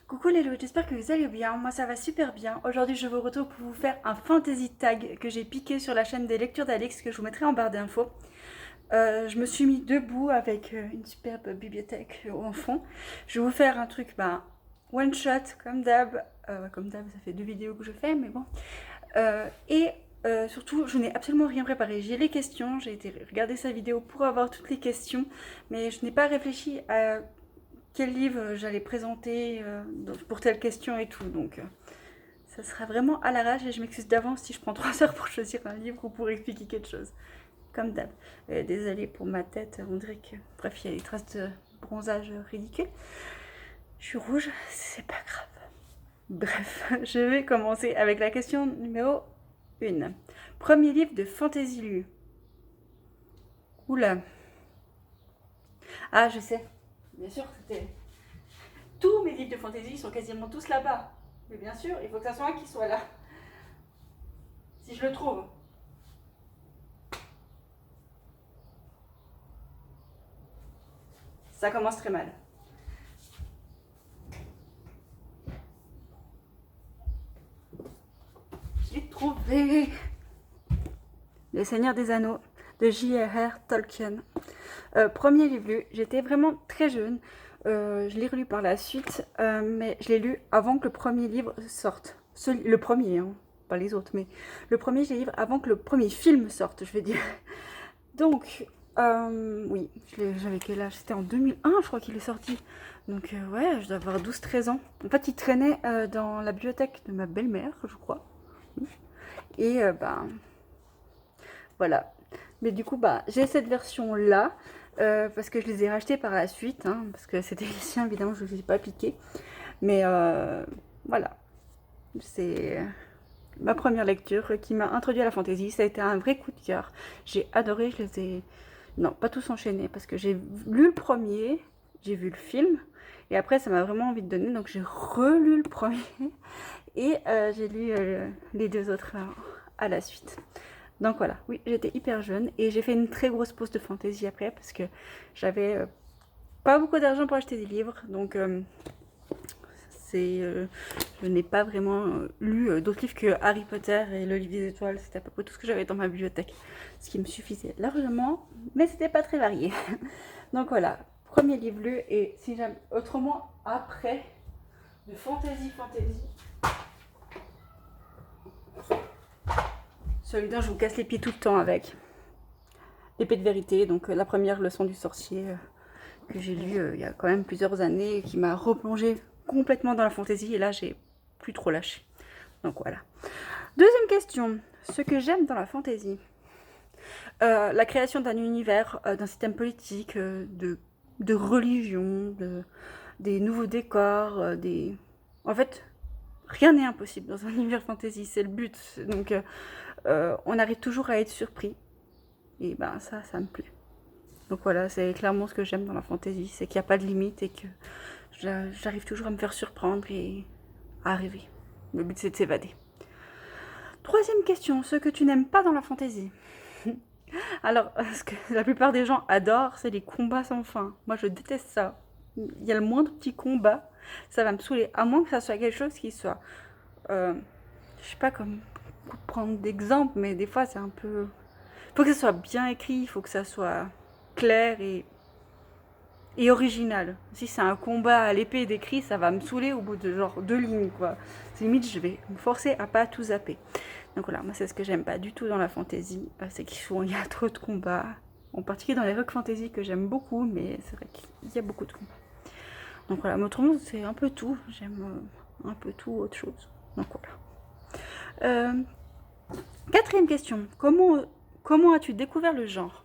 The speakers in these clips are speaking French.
Coucou les loups, j'espère que vous allez bien, moi ça va super bien. Aujourd'hui je vous retrouve pour vous faire un fantasy tag que j'ai piqué sur la chaîne des lectures d'Alix que je vous mettrai en barre d'infos. Je me suis mis debout avec une superbe bibliothèque en fond. Je vais vous faire un truc one shot comme d'hab. Comme d'hab ça fait 2 vidéos que je fais mais bon. Surtout je n'ai absolument rien préparé. J'ai les questions, j'ai été regarder sa vidéo pour avoir toutes les questions. Mais je n'ai pas réfléchi à quel livre j'allais présenter pour telle question et tout. Donc, ça sera vraiment à l'arrache et je m'excuse d'avance si je prends 3 heures pour choisir un livre ou pour expliquer quelque chose. Comme d'hab. Désolée pour ma tête, on dirait que. Bref, il y a des traces de bronzage ridicules. Je suis rouge, c'est pas grave. Bref, je vais commencer avec la question numéro 1. Premier livre de fantasy lu. Oula. Ah, je sais. Bien sûr, c'était. Tous mes livres de fantasy sont quasiment tous là-bas. Mais bien sûr, il faut que ça soit un qui soit là. Si je le trouve. Ça commence très mal. Je l'ai trouvé. Le Seigneur des Anneaux de J.R.R. Tolkien. Premier livre lu. J'étais vraiment très jeune. Je l'ai relu par la suite, mais je l'ai lu avant que le premier livre sorte. Le premier, hein, pas les autres, mais le premier, je l'ai lu avant que le premier film sorte, je vais dire. Donc, oui, j'avais quel âge? C'était en 2001, je crois qu'il est sorti. Donc, ouais, je dois avoir 12-13 ans. En fait, il traînait dans la bibliothèque de ma belle-mère, je crois. Et, voilà. Mais du coup, j'ai cette version-là. Parce que je les ai rachetés par la suite, hein, parce que c'était les siens, évidemment, je ne les ai pas piqués. Mais voilà, c'est ma première lecture qui m'a introduit à la fantasy. Ça a été un vrai coup de cœur. J'ai adoré, je les ai... Non, pas tous enchaînés, parce que j'ai lu le premier, j'ai vu le film, et après, ça m'a vraiment envie de donner, donc j'ai relu le premier, et j'ai lu les deux autres à la suite. Donc voilà, oui, j'étais hyper jeune et j'ai fait une très grosse pause de fantasy après parce que j'avais pas beaucoup d'argent pour acheter des livres. Donc je n'ai pas vraiment lu d'autres livres que Harry Potter et le livre des étoiles. C'était à peu près tout ce que j'avais dans ma bibliothèque. Ce qui me suffisait largement, mais c'était pas très varié. Donc voilà, premier livre lu et si j'aime autrement après de fantasy. Celui-là, je vous casse les pieds tout le temps avec. L'épée de vérité, donc la première leçon du sorcier que j'ai lue il y a quand même plusieurs années, qui m'a replongé complètement dans la fantaisie, et là j'ai plus trop lâché. Donc voilà. Deuxième question, ce que j'aime dans la fantaisie. La création d'un univers, d'un système politique, de religion, des nouveaux décors, En fait, rien n'est impossible dans un univers fantasy, c'est le but. Donc on arrive toujours à être surpris. Et ça me plaît. Donc voilà, c'est clairement ce que j'aime dans la fantasy, c'est qu'il n'y a pas de limite et que j'arrive toujours à me faire surprendre et à rêver. Le but c'est de s'évader. Troisième question, ce que tu n'aimes pas dans la fantasy. Alors, ce que la plupart des gens adorent, c'est les combats sans fin. Moi je déteste ça. Il y a le moindre petit combat, ça va me saouler. À moins que ça soit quelque chose qui soit... je sais pas comme prendre d'exemple, mais des fois c'est un peu... Il faut que ça soit bien écrit, il faut que ça soit clair et original. Si c'est un combat à l'épée décrit, ça va me saouler au bout de genre 2 lignes, quoi. C'est limite, je vais me forcer à pas tout zapper. Donc voilà, moi c'est ce que j'aime pas du tout dans la fantasy, c'est qu'il y a trop de combats. En particulier dans les rock fantasy que j'aime beaucoup, mais c'est vrai qu'il y a beaucoup de combats. Donc voilà, mais autrement c'est un peu tout. J'aime un peu tout autre chose. Donc voilà. Quatrième question, comment as-tu découvert le genre?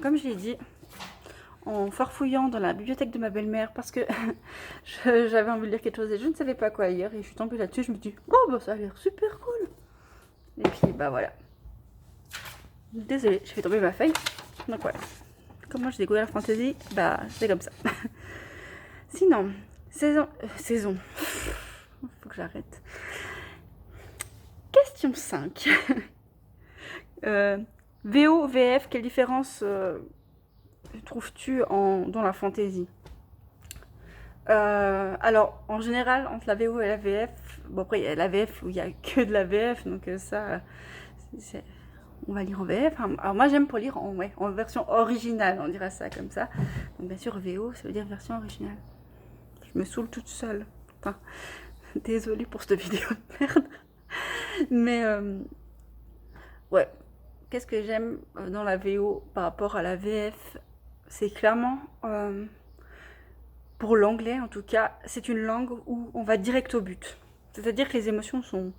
Comme je l'ai dit, en farfouillant dans la bibliothèque de ma belle-mère parce que j'avais envie de lire quelque chose et je ne savais pas quoi lire et je suis tombée là-dessus, je me dis oh ça a l'air super cool. Et puis voilà. Désolée, je fais tomber ma feuille. Donc voilà. Comment j'ai découvert la fantasy? C'est comme ça. Sinon, saison. Faut que j'arrête. Question 5. VO, VF, quelle différence trouves-tu dans la fantasy? Alors, en général, entre la VO et la VF, bon après, il y a la VF où il y a que de la VF, donc ça, c'est- on va lire en VF. Alors moi, j'aime pour lire ouais, en version originale, on dira ça comme ça. Donc bien sûr, VO, ça veut dire version originale. Je me saoule toute seule. Enfin, désolée pour cette vidéo de merde. Mais, ouais. Qu'est-ce que j'aime dans la VO par rapport à la VF? C'est clairement... pour l'anglais en tout cas, c'est une langue où on va direct au but. C'est-à-dire que les émotions sont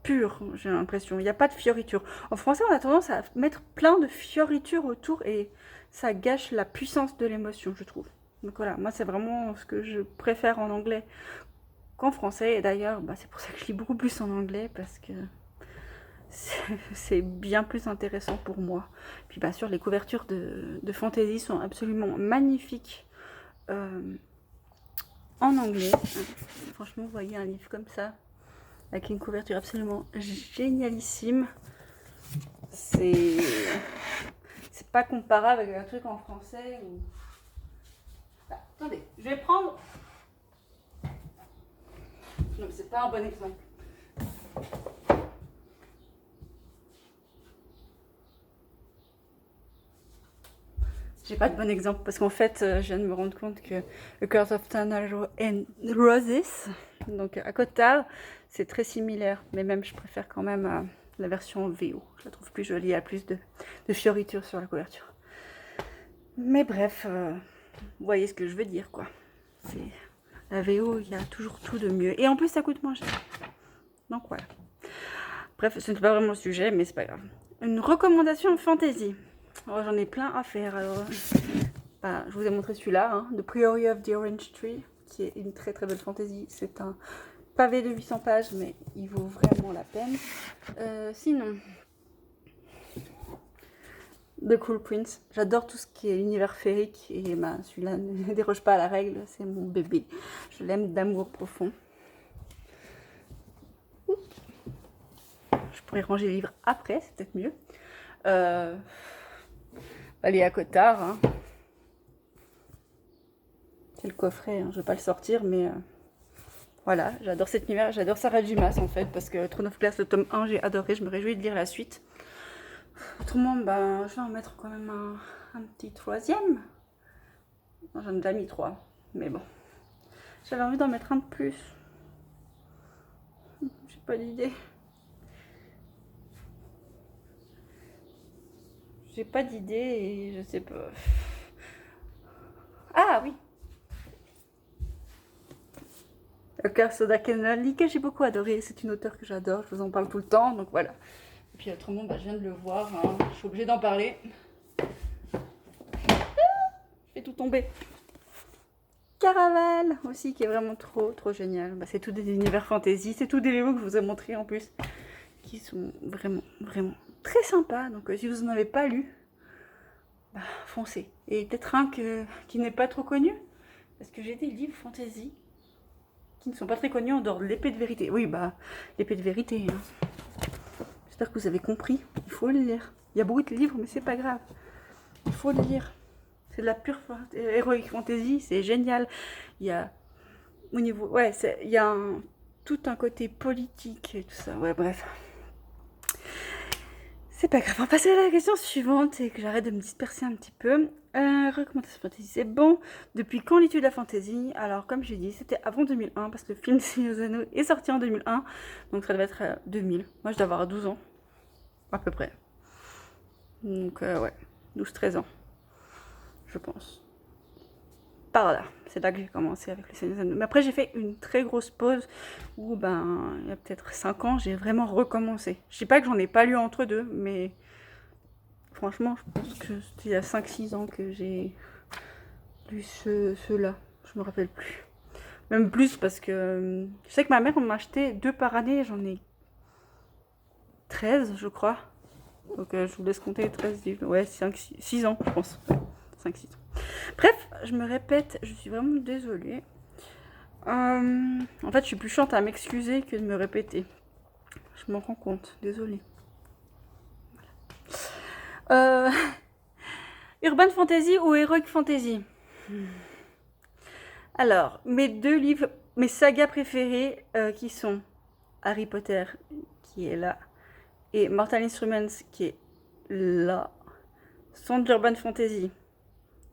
pures, j'ai l'impression. Il n'y a pas de fioritures. En français, on a tendance à mettre plein de fioritures autour et ça gâche la puissance de l'émotion, je trouve. Donc voilà, moi c'est vraiment ce que je préfère en anglais qu'en français. Et d'ailleurs, bah, c'est pour ça que je lis beaucoup plus en anglais parce que c'est bien plus intéressant pour moi. Puis bien sûr, les couvertures de fantasy sont absolument magnifiques. En anglais. Franchement, vous voyez un livre comme ça, avec une couverture absolument génialissime. C'est pas comparable avec un truc en français. Ou... Ah, attendez, je vais prendre... Non, mais c'est pas un bon exemple. J'ai pas de bon exemple parce qu'en fait, je viens de me rendre compte que The Curse of Thorns and Roses, donc à Cotard, c'est très similaire, mais même je préfère quand même la version VO. Je la trouve plus jolie, il y a plus de fioritures sur la couverture. Mais bref, vous voyez ce que je veux dire, quoi. La VO, il y a toujours tout de mieux. Et en plus, ça coûte moins cher. Donc voilà. Bref, ce n'est pas vraiment le sujet, mais c'est pas grave. Une recommandation fantasy. Oh, j'en ai plein à faire. Alors, bah, je vous ai montré celui-là, hein, The Priory of the Orange Tree, qui est une très très belle fantasy. C'est un pavé de 800 pages, mais il vaut vraiment la peine. Sinon, The Cool Prince. J'adore tout ce qui est univers féerique et bah, celui-là ne déroge pas à la règle, c'est mon bébé. Je l'aime d'amour profond. Je pourrais ranger les livres après, c'est peut-être mieux. Aller à Cotard. Hein. C'est le coffret, hein. Je ne vais pas le sortir, mais voilà, j'adore cet univers. J'adore Sarah Dumas en fait, parce que Throne of Glass, le tome 1, j'ai adoré. Je me réjouis de lire la suite. Autrement, ben, je vais en mettre quand même un petit troisième. J'en ai déjà mis 3, mais bon. J'avais envie d'en mettre un de plus. J'ai pas d'idée. J'ai pas d'idée et je sais pas. Ah oui. Soda Kennelly, que j'ai beaucoup adoré. C'est une auteure que j'adore. Je vous en parle tout le temps, donc voilà. Et puis autrement, bah, je viens de le voir. Hein. Je suis obligée d'en parler. Je fais tout tomber. Caraval aussi, qui est vraiment trop génial. Bah, c'est tout des univers fantasy. C'est tout des VO que je vous ai montré en plus. Qui sont vraiment très sympas. Donc si vous n'en avez pas lu, bah, foncez. Et peut-être un qui n'est pas trop connu. Parce que j'ai des livres fantasy qui ne sont pas très connus en dehors de l'épée de vérité. Oui, bah, l'épée de vérité. Hein. J'espère que vous avez compris. Il faut le lire. Il y a beaucoup de livres, mais c'est pas grave. Il faut le lire. C'est de la pure heroic fantasy. C'est génial. Il y a au niveau, ouais, il y a tout un côté politique et tout ça. Ouais, bref. C'est pas grave, on va passer à la question suivante et que j'arrête de me disperser un petit peu. Recommandation fantasy, c'est bon. Depuis quand lis-tu de la fantasy? Alors, comme j'ai dit, c'était avant 2001 parce que le film Seigneur des Anneaux est sorti en 2001. Donc, ça devait être 2000. Moi, je dois avoir 12 ans, à peu près. Donc, ouais, 12-13 ans, je pense. Par là, c'est là que j'ai commencé avec le Seigneur des Anneaux. Mais après, j'ai fait une très grosse pause où, ben, il y a peut-être 5 ans, j'ai vraiment recommencé. Je sais pas que j'en ai pas lu entre deux, mais franchement, je pense que c'était il y a 5-6 ans que j'ai lu ceux-là. Je me rappelle plus. Même plus parce que je sais que ma mère m'a acheté 2 par année, j'en ai 13, je crois. Donc je vous laisse compter 13, ouais, 6 ans, je pense. 5-6 ans. Bref, je me répète, je suis vraiment désolée. En fait, je suis plus chiante à m'excuser que de me répéter. Je m'en rends compte, désolée. Urban Fantasy ou Heroic Fantasy? Alors, mes deux livres, mes sagas préférées qui sont Harry Potter, qui est là, et Mortal Instruments, qui est là, sont de l'urban fantasy.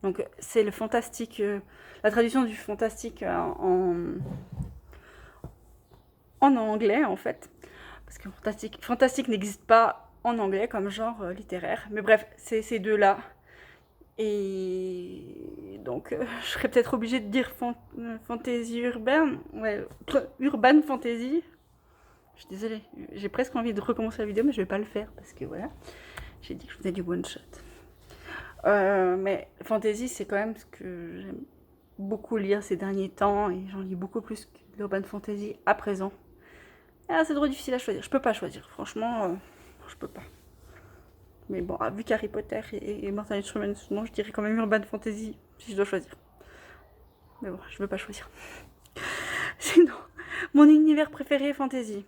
Donc, c'est le fantastique, la traduction du fantastique en anglais, en fait. Parce que fantastique n'existe pas en anglais comme genre littéraire. Mais bref, c'est ces deux-là. Et donc, je serais peut-être obligée de dire fantasy urbaine. Ouais, urban fantasy. Je suis désolée, j'ai presque envie de recommencer la vidéo, mais je vais pas le faire parce que voilà, j'ai dit que je faisais du one shot. Mais fantasy, c'est quand même ce que j'aime beaucoup lire ces derniers temps et j'en lis beaucoup plus que l'urban fantasy à présent. Ah, c'est trop difficile à choisir. Je peux pas choisir, franchement, je peux pas. Mais bon, vu qu'Harry Potter et Mortal Instruments, non, je dirais quand même urban fantasy si je dois choisir. Mais bon, je veux pas choisir. Sinon, mon univers préféré est fantasy.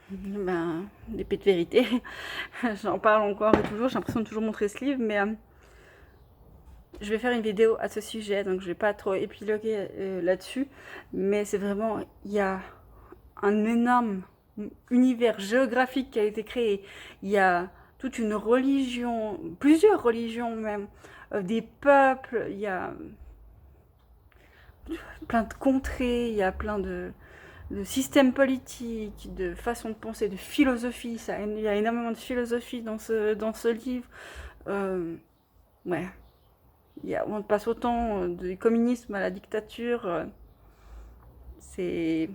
Ben, l'épée de vérité. J'en parle encore et toujours, j'ai l'impression de toujours montrer ce livre, mais je vais faire une vidéo à ce sujet, donc je vais pas trop épiloguer là-dessus. Mais c'est vraiment, il y a un énorme univers géographique qui a été créé. Il y a toute une religion, plusieurs religions même, des peuples, il y a plein de contrées, il y a plein de systèmes politiques, de façons de penser, de philosophie. Il y a énormément de philosophie dans ce livre. Ouais. On passe autant du communisme à la dictature. C'est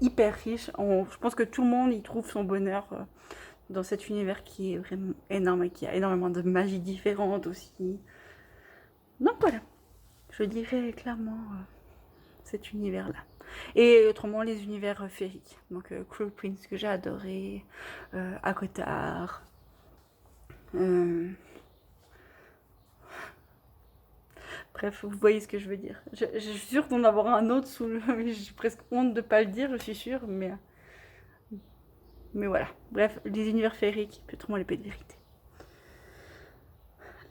hyper riche. Je pense que tout le monde y trouve son bonheur dans cet univers qui est vraiment énorme et qui a énormément de magie différente aussi. Donc voilà, je dirais clairement cet univers-là. Et autrement, les univers féeriques. Donc Cruel Prince que j'ai adoré, Akotar. Bref, vous voyez ce que je veux dire. Je suis sûre d'en avoir un autre sous le... J'ai presque honte de pas le dire, je suis sûre, mais voilà. Bref, les univers féeriques, puis autrement l'épée de vérité.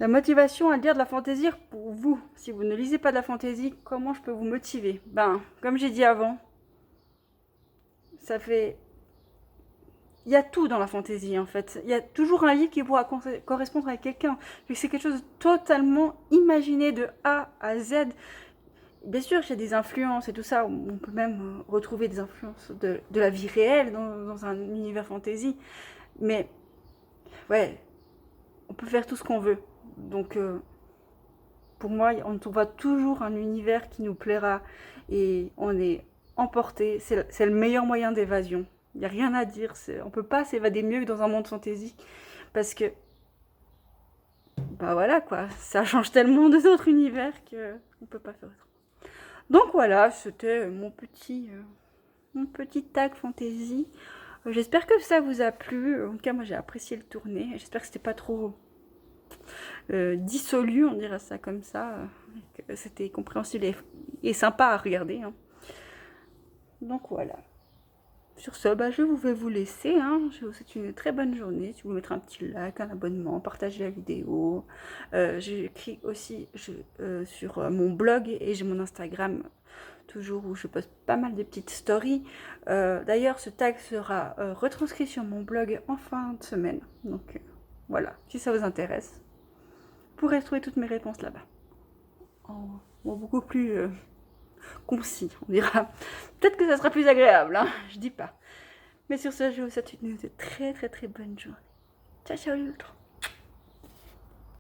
La motivation à lire de la fantaisie pour vous. Si vous ne lisez pas de la fantaisie, comment je peux vous motiver? Ben, comme j'ai dit avant, ça fait... Il y a tout dans la fantaisie, en fait. Il y a toujours un livre qui pourra correspondre à quelqu'un. C'est quelque chose de totalement imaginé de A à Z. Bien sûr, il y a des influences et tout ça. On peut même retrouver des influences de la vie réelle dans un univers fantasy. Mais, ouais, on peut faire tout ce qu'on veut. Donc, pour moi, on trouvera toujours un univers qui nous plaira. Et on est emporté. C'est le meilleur moyen d'évasion. Il n'y a rien à dire. On ne peut pas s'évader mieux que dans un monde fantasy. Parce que, bah voilà quoi, ça change tellement des autres univers qu'on ne peut pas faire autrement. Donc voilà, c'était mon petit tag fantasy. J'espère que ça vous a plu. En tout cas, moi j'ai apprécié le tourner. J'espère que c'était pas trop dissolu, on dirait ça comme ça. Que c'était compréhensible et sympa à regarder. Hein. Donc voilà. Sur ce, bah, je vais vous laisser. Hein. Je vous souhaite une très bonne journée. Je vous mettrai un petit like, un abonnement, partagez la vidéo. J'écris aussi sur mon blog et j'ai mon Instagram toujours où je poste pas mal de petites stories. D'ailleurs, ce tag sera retranscrit sur mon blog en fin de semaine. Donc voilà, si ça vous intéresse, vous pourrez trouver toutes mes réponses là-bas. En beaucoup plus... concis, on dira. Peut-être que ça sera plus agréable, hein, je dis pas. Mais sur ce, je vous souhaite une très très très bonne journée. Ciao ciao les autres.